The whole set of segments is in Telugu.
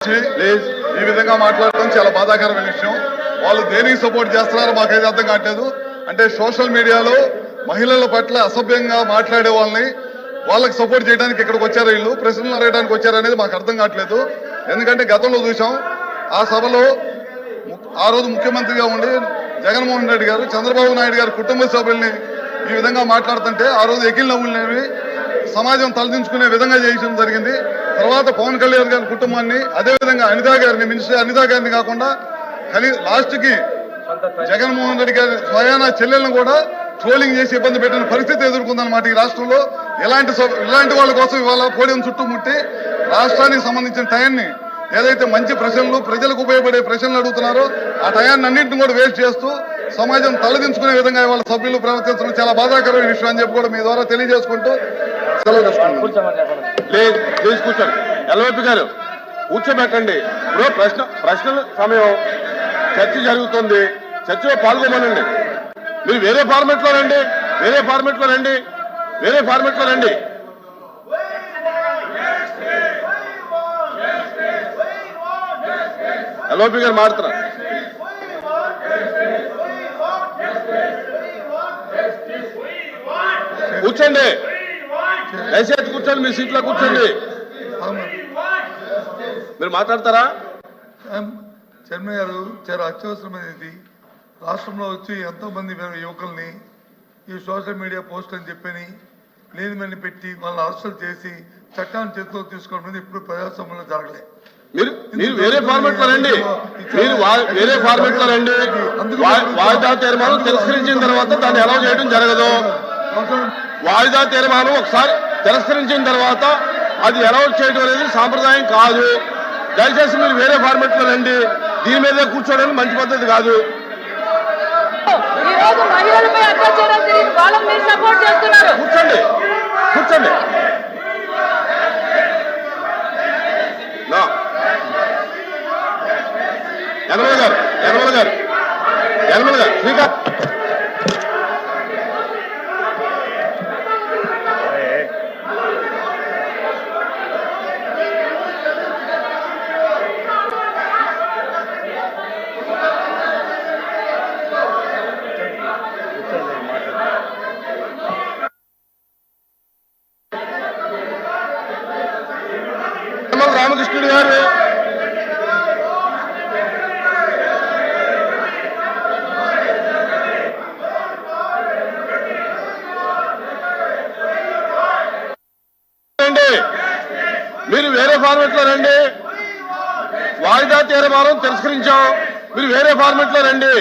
ఈ విధంగా మాట్లాడటం చాలా బాధాకరమైన విషయం. వాళ్ళు దేనికి సపోర్ట్ చేస్తున్నారో మాకైతే అర్థం కావట్లేదు. అంటే సోషల్ మీడియాలో మహిళల పట్ల అసభ్యంగా మాట్లాడే వాళ్ళకి సపోర్ట్ చేయడానికి ఇక్కడికి వచ్చారు, వీళ్ళు ప్రశ్నలు అడగడానికి వచ్చారు అనేది మాకు అర్థం కావట్లేదు. ఎందుకంటే గతంలో చూసాం, ఆ సభలో ఆ రోజు ముఖ్యమంత్రిగా ఉండి జగన్మోహన్ రెడ్డి గారు చంద్రబాబు నాయుడు గారు కుటుంబ సభ్యుల్ని ఈ విధంగా మాట్లాడుతుంటే ఆ రోజు ఎకిల్ నవ్వులనేవి సమాజం తలదించుకునే విధంగా చేయడం జరిగింది. తర్వాత పవన్ కళ్యాణ్ గారి కుటుంబాన్ని, అదేవిధంగా అనితా గారిని, మినిస్టర్ అనితా గారిని కాకుండా లాస్ట్ కి జగన్మోహన్ రెడ్డి గారి స్వయాన చెల్లెలను కూడా ట్రోలింగ్ చేసి ఇబ్బంది పెట్టిన పరిస్థితి ఎదుర్కొందన్నమాట ఈ రాష్ట్రంలో. ఇలాంటి వాళ్ళ కోసం ఇవాళ పోడియం చుట్టుముట్టి రాష్ట్రానికి సంబంధించిన టయాన్ని, ఏదైతే మంచి ప్రశ్నలు, ప్రజలకు ఉపయోగపడే ప్రశ్నలు అడుగుతున్నారో ఆ టయాన్ని అన్నింటిని కూడా వేస్ట్ చేస్తూ సమాజం తలదించుకునే విధంగా ఇవాళ సభ్యులు ప్రవర్తించడం చాలా బాధాకరమైన విషయం అని చెప్పి కూడా మీ ద్వారా తెలియజేసుకుంటూ సెలవు తీసుకుంటున్నాను. ప్లీజ్ కూర్చోండి. ఎల్వైపీ గారు కూర్చోబెట్టండి. ఇప్పుడు ప్రశ్నల సమయం, చర్చ జరుగుతుంది, చర్చలో పాల్గొమనండి. మీరు వేరే ఫార్మెట్ లో రండి. ఎల్వైపీ గారు మారుతున్నారు. కూర్చోండి, దయచేసి కూర్చోండి, మీ సీట్లో కూర్చోండి. మీరు మాట్లాడతారా? చైర్మన్ గారు, చాలా అత్యవసరమైనది. రాష్ట్రంలో వచ్చి ఎంతో మంది యువకుల్ని ఈ సోషల్ మీడియా పోస్ట్ అని చెప్పని లేనిమని పెట్టి వాళ్ళని అరెస్టులు చేసి చట్టాన్ని చేతిలో తీసుకోవడం ఇప్పుడు ప్రజాస్వామ్యంలో జరగలేదు. మీరు వేరే ఫార్మెట్ లో రండి. వాయిదా తీర్మానం తిరస్కరించిన తర్వాత దాన్ని అలౌ చేయడం జరగదు. వాయిదా తీర్మానం ఒకసారి తిరస్కరించిన తర్వాత అది అలౌ చేయడం అనేది సాంప్రదాయం కాదు. దయచేసి మీరు వేరే ఫార్మెట్ లో రండి. దీని మీద కూర్చోవడానికి మంచి పద్ధతి కాదు. కూర్చోండి. యనమల గారు శ్రీకాంత్ రామకృష్ణుడు గారు మీరు వేరే ఫార్మెట్ లో రండి. వాయిదా తీర్మానం తిరస్కరించాం, మీరు వేరే ఫార్మెట్ లో రండి.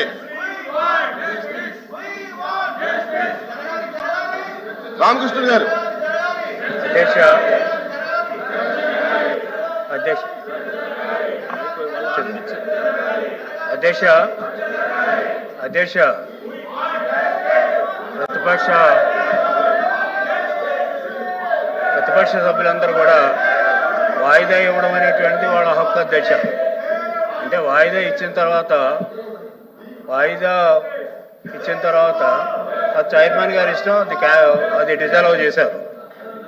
రామకృష్ణుడు గారు అధ్యక్ష ప్రతిపక్ష సభ్యులందరూ కూడా వాయిదా ఇవ్వడం అనేటువంటి వాళ్ళ హక్కు అధ్యక్ష. అంటే వాయిదా ఇచ్చిన తర్వాత అది చైర్మన్ గారి ఇష్టం, అది డిజాల్వ్ చేశారు.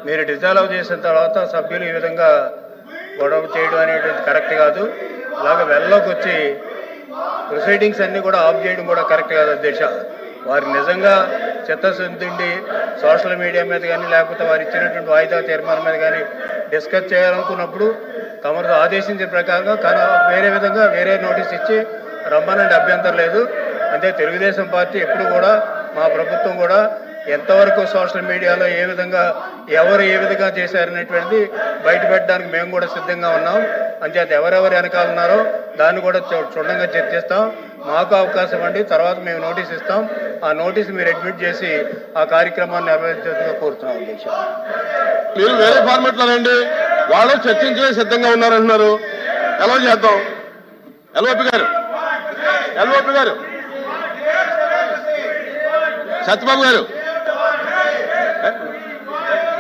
మీరు డిజాల్వ్ చేసిన తర్వాత సభ్యులు ఈ విధంగా గొడవ చేయడం అనేటువంటి కరెక్ట్ కాదు. ఇలాగ వెళ్ళలోకి వచ్చి ప్రొసీడింగ్స్ అన్నీ కూడా ఆఫ్ చేయడం కూడా కరెక్ట్ కాదు అధ్యక్ష. వారు నిజంగా చిత్తశుద్ధి సోషల్ మీడియా మీద కానీ లేకపోతే వారు ఇచ్చినటువంటి వాయిదా తీర్మానం మీద కానీ డిస్కస్ చేయాలనుకున్నప్పుడు తమరు ఆదేశించిన ప్రకారంగా వేరే నోటీస్ ఇచ్చి రమ్మనండి, అభ్యంతరం లేదు. అంటే తెలుగుదేశం పార్టీ ఎప్పుడు కూడా, మా ప్రభుత్వం కూడా ఎంతవరకు సోషల్ మీడియాలో ఎవరు ఏ విధంగా చేశారనేటువంటిది బయట పెట్టడానికి మేము కూడా సిద్ధంగా ఉన్నాం. అంచేత ఎవరెవరు వెనకాల ఉన్నారో దాన్ని కూడా క్షుణ్ణంగా చర్చిస్తాం. మాకు అవకాశం అండి, తర్వాత మేము నోటీస్ ఇస్తాం. ఆ నోటీస్ మీరు అడ్మిట్ చేసి ఆ కార్యక్రమాన్ని నిర్వహించాల్సిందిగా కోరుతున్నాం అధ్యక్ష. మీరు వేరే ఫార్మెట్ లో రండి. వాళ్ళు చర్చించడానికి సిద్ధంగా ఉన్నారంటున్నారు. ఎలా చేద్దాం? ఎల్వైపీ గారు సత్యబాబు గారు,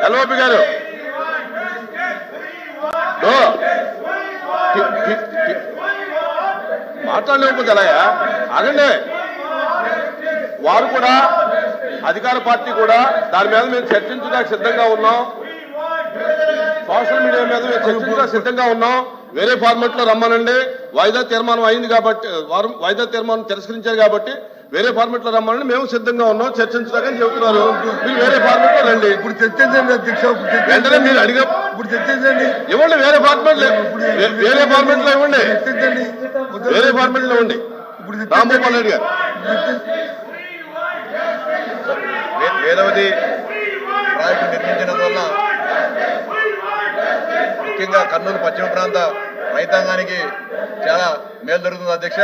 ఎల్వైపీ గారు మాట్లాడలేకపోతే ఎలాగా? ఆగండి. వారు కూడా అధికార పార్టీ కూడా దాని మీద మేము చర్చించడానికి సిద్ధంగా ఉన్నాం. సోషల్ మీడియా మీద మేము చర్చించడానికి సిద్ధంగా ఉన్నాం. వేరే ఫార్మాట్ లో రమ్మనండి. వాయిదా తీర్మానం అయింది కాబట్టి వాయిదా తీర్మానం తిరస్కరించారు కాబట్టి వేరే ఫార్మాట్ లో రమ్మనండి. మేము సిద్ధంగా ఉన్నాం చర్చించడానికి చెబుతున్నారు. మీరు వేరే ఫార్మాట్ లో రండి. ఇప్పుడు చర్చించండి అధ్యక్ష. వెంటనే మీరు అడిగా ఇప్పుడు చర్చించండి. ఇవ్వండి. వేరే ఫార్మాట్ వేరే ఫార్మాట్ లో ఇవ్వండి. చర్చించండి. వేరే ఫార్మాట్ లో ఇవ్వండి. ఇప్పుడు రాంభూపాల్ రెడ్డి గారు. వేదవతి ప్రాజెక్టు నిర్మించడం వల్ల ముఖ్యంగా కర్నూలు పశ్చిమ ప్రాంత రైతాంగానికి చాలా మేలు జరుగుతుంది అధ్యక్ష.